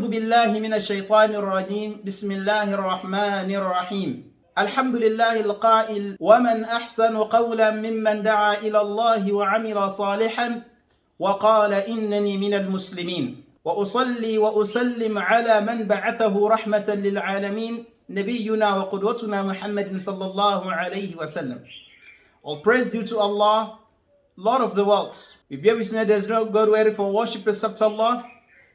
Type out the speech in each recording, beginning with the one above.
أعوذ بالله من الشيطان الرجيم بسم الله الرحمن الرحيم الحمد لله القائل ومن أحسن قولا ممن دعا إلى الله وعمل صالحا وقال إنني من المسلمين وأصلي وأسلم على من بعثه رحمة للعالمين نبينا وقدوتنا محمد صلى الله عليه وسلم. All praise due to Allah, Lord of the worlds. We bear witness there is no God worthy for worship except Allah.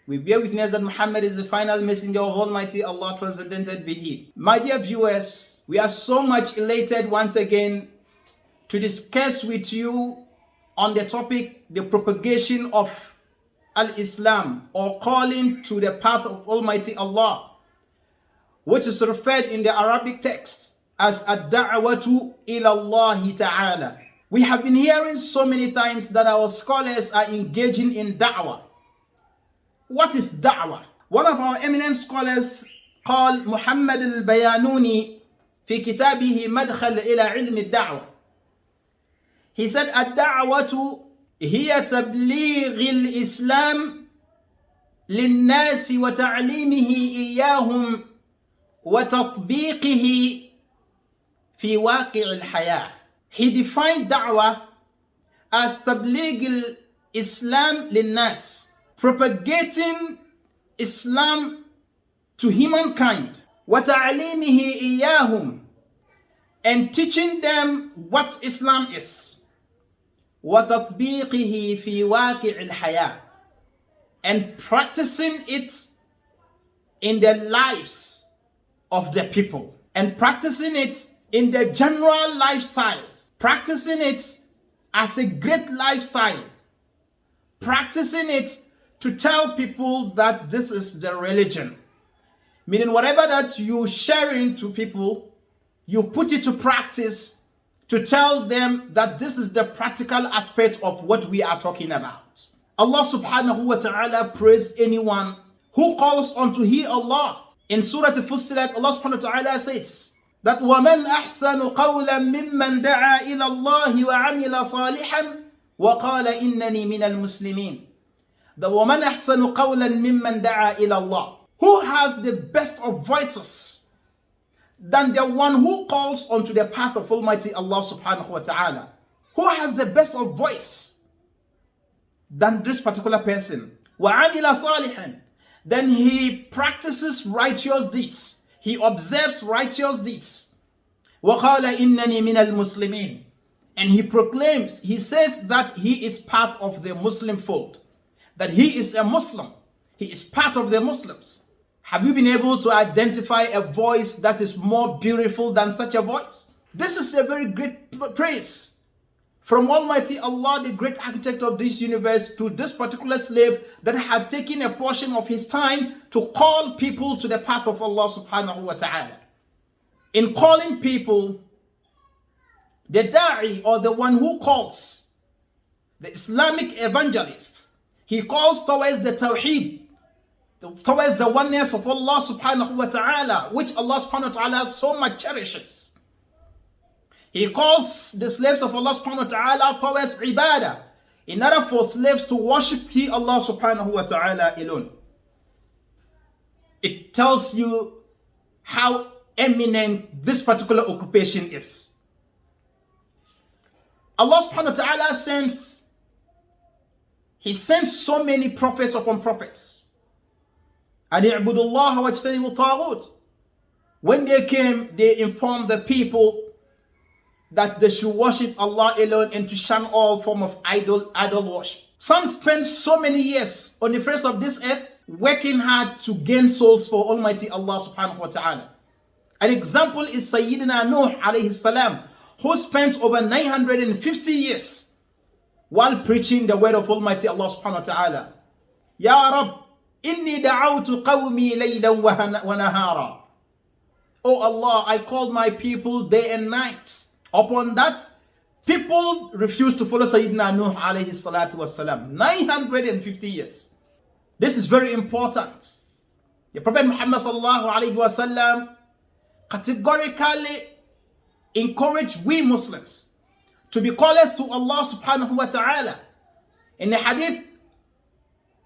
We bear witness that Muhammad is the final messenger of Almighty Allah, transcendented be He. My dear viewers, we are so much elated once again to discuss with you on the topic, the propagation of Al-Islam, or calling to the path of Almighty Allah, which is referred in the Arabic text as Ad-Da'watu ila Allah Ta'ala. We have been hearing so many times that our scholars are engaging in da'wah. What is da'wah? One of our eminent scholars called Muhammad al-Bayanuni في كتابه مدخل إلى علم الدعوة. He said, الدعوة هي تبليغ الإسلام للناس وتعليمه إياهم وتطبيقه في واقع الحياة. He defined da'wah as تبليغ الإسلام للناس, propagating Islam to humankind, وتعليمه إياهم, and teaching them what Islam is, وتطبيقه في واقع الحياة, and practicing it in the lives of the people, and practicing it in the general lifestyle, practicing it as a great lifestyle, practicing it to tell people that this is the religion. Meaning whatever that you sharing to people, you put it to practice to tell them that this is the practical aspect of what we are talking about. Allah subhanahu wa ta'ala praise anyone who calls unto He Allah. In Surah Al-Fussilat, Allah subhanahu wa ta'ala says that وَمَنْ أَحْسَنُ قَوْلًا مِمَّنْ دَعَا إِلَى اللَّهِ وَعَمِلَ صَالِحًا وَقَالَ إِنَّنِي مِنَ الْمُسْلِمِينَ. The وَمَنْ أَحْسَنُ قَوْلًا مِمَّنْ دَعَا إِلَى اللَّهِ. Who has the best of voices than the one who calls onto the path of Almighty Allah subhanahu wa ta'ala? Who has the best of voice than this particular person? وَعَمِلَ صَالِحًا. Then he practices righteous deeds. He observes righteous deeds. وَقَالَ إِنَّنِي مِنَ الْمُسْلِمِينَ. And he proclaims, he says that he is part of the Muslim fold, that he is a Muslim. He is part of the Muslims. Have you been able to identify a voice that is more beautiful than such a voice? This is a very great praise from Almighty Allah, the great architect of this universe, to this particular slave that had taken a portion of his time to call people to the path of Allah subhanahu wa ta'ala. In calling people, the da'i, or the one who calls, the Islamic evangelist, he calls towards the tawheed, towards the oneness of Allah subhanahu wa ta'ala, which Allah subhanahu wa ta'ala so much cherishes. He calls the slaves of Allah subhanahu wa ta'ala towards ibadah, in order for slaves to worship He, Allah subhanahu wa ta'ala alone. It tells you how eminent this particular occupation is. Allah subhanahu wa ta'ala sends so many prophets upon prophets. أَنِ اعْبُدُوا اللَّهَ وَاجْتَنِبُوا الطَّاغُوتَ. When they came, they informed the people that they should worship Allah alone and to shun all form of idol worship. Some spent so many years on the face of this earth working hard to gain souls for Almighty Allah subhanahu wa ta'ala. An example is Sayyidina Nuh alayhi salam, who spent over 950 years while preaching the word of Almighty Allah subhanahu wa ta'ala. Ya Rab, inni da'awtu qawmi laylan wa nahara. Oh Allah, I called my people day and night. Upon that, people refused to follow Sayyidina Nuh alayhi salatu wasalam. 950 years. This is very important. The Prophet Muhammad sallallahu alayhi wasallam categorically encouraged we Muslims to be callers to Allah subhanahu wa ta'ala. In a hadith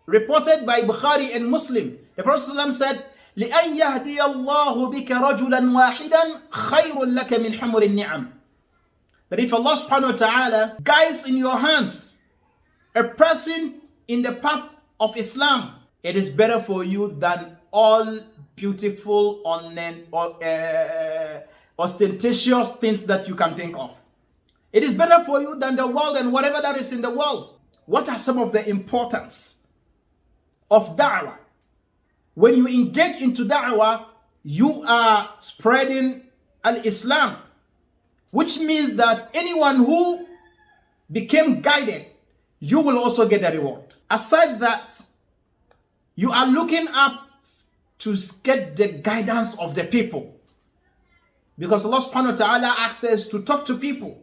reported by Bukhari and Muslim, The Prophet ﷺ said, لأن يهدي الله بك رجلا واحدا خير لك من حمر النعم. That if Allah subhanahu wa ta'ala guides in your hands a person in the path of Islam, it is better for you than all beautiful, ostentatious things that you can think of. It is better for you than the world and whatever that is in the world. What are some of the importance of da'wah? When you engage into da'wah, you are spreading al-Islam, which means that anyone who became guided, you will also get a reward. Aside that, you are looking up to get the guidance of the people, because Allah subhanahu wa ta'ala asks us to talk to people,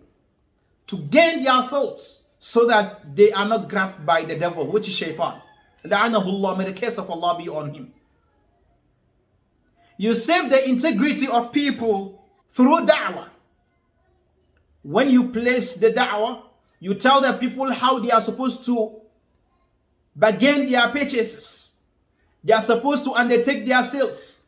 to gain their souls, so that they are not grabbed by the devil, which is shaitan. La'anahullah, may the curse of Allah be on him. You save the integrity of people through da'wah. When you place the da'wah, you tell the people how they are supposed to bargain their purchases. They are supposed to undertake their sales.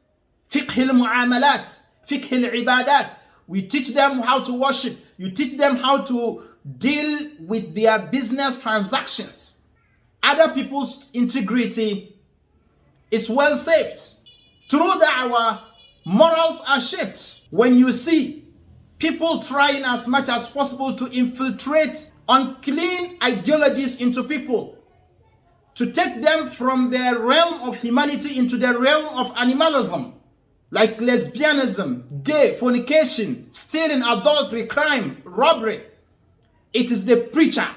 Fiqh al-mu'amalat, fiqh al-ibadat. We teach them how to worship. You teach them how to deal with their business transactions. Other people's integrity is well saved. Through da'wah, morals are shaped. When you see people trying as much as possible to infiltrate unclean ideologies into people, to take them from the realm of humanity into the realm of animalism, like lesbianism, gay, fornication, stealing, adultery, crime, robbery. It is the preacher,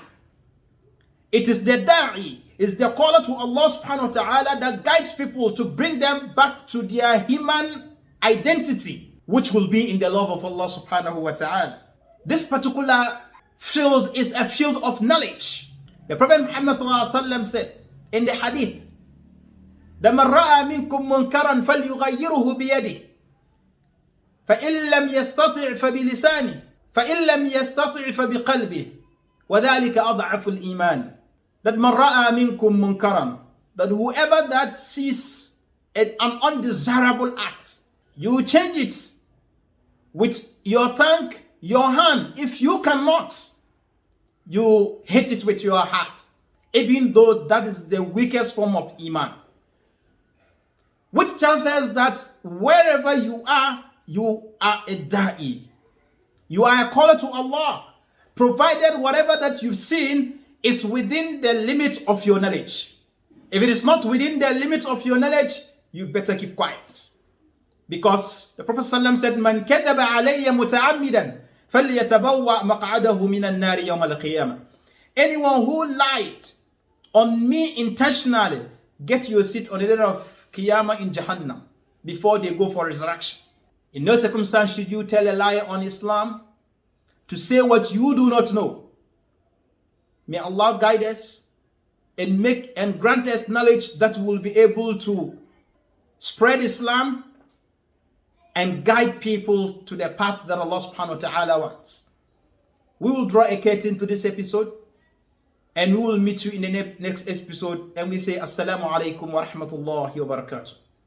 it is the da'i, is the caller to Allah subhanahu wa ta'ala that guides people to bring them back to their human identity, which will be in the love of Allah subhanahu wa ta'ala. This particular field is a field of knowledge. The Prophet Muhammad sallallahu alaihi wasallam said in the hadith, مَنْ رَأَى مِنْكُمْ مُنْكَرًا فَلْيُغَيِّرُهُ بِيَدِهِ فَإِنْ لَمْ يَسْتَطِعْ فَبِلِسَانِهِ فَإِنْ لَمْ يَسْتَطِعْ فَبِقَلْبِهِ وَذَلِكَ أَضْعَفُ الْإِيمَانِ. That مَنْ رَأَى مِنْكُمْ مُنْكَرًا, that whoever that sees an undesirable act, you change it with your tongue, your hand. If you cannot, you hate it with your heart, even though that is the weakest form of iman. Which tells us that wherever you are a da'i. You are a caller to Allah, provided whatever that you've seen is within the limit of your knowledge. If it is not within the limit of your knowledge, you better keep quiet. Because the Prophet ﷺ said, "Man kadaba alayya muta'ammidan falyatabawwa maq'adahu minan nari yawm al-qiyamah." Anyone who lied on me intentionally, get your seat on the day of Qiyamah in Jahannam before they go for resurrection. In no circumstance should you tell a lie on Islam to say what you do not know. May Allah guide us and grant us knowledge that will be able to spread Islam and guide people to the path that Allah subhanahu wa ta'ala wants. We will draw a curtain to this episode and we will meet you in the next episode, and we say Assalamu alaikum wa rahmatullahi wa barakatuh.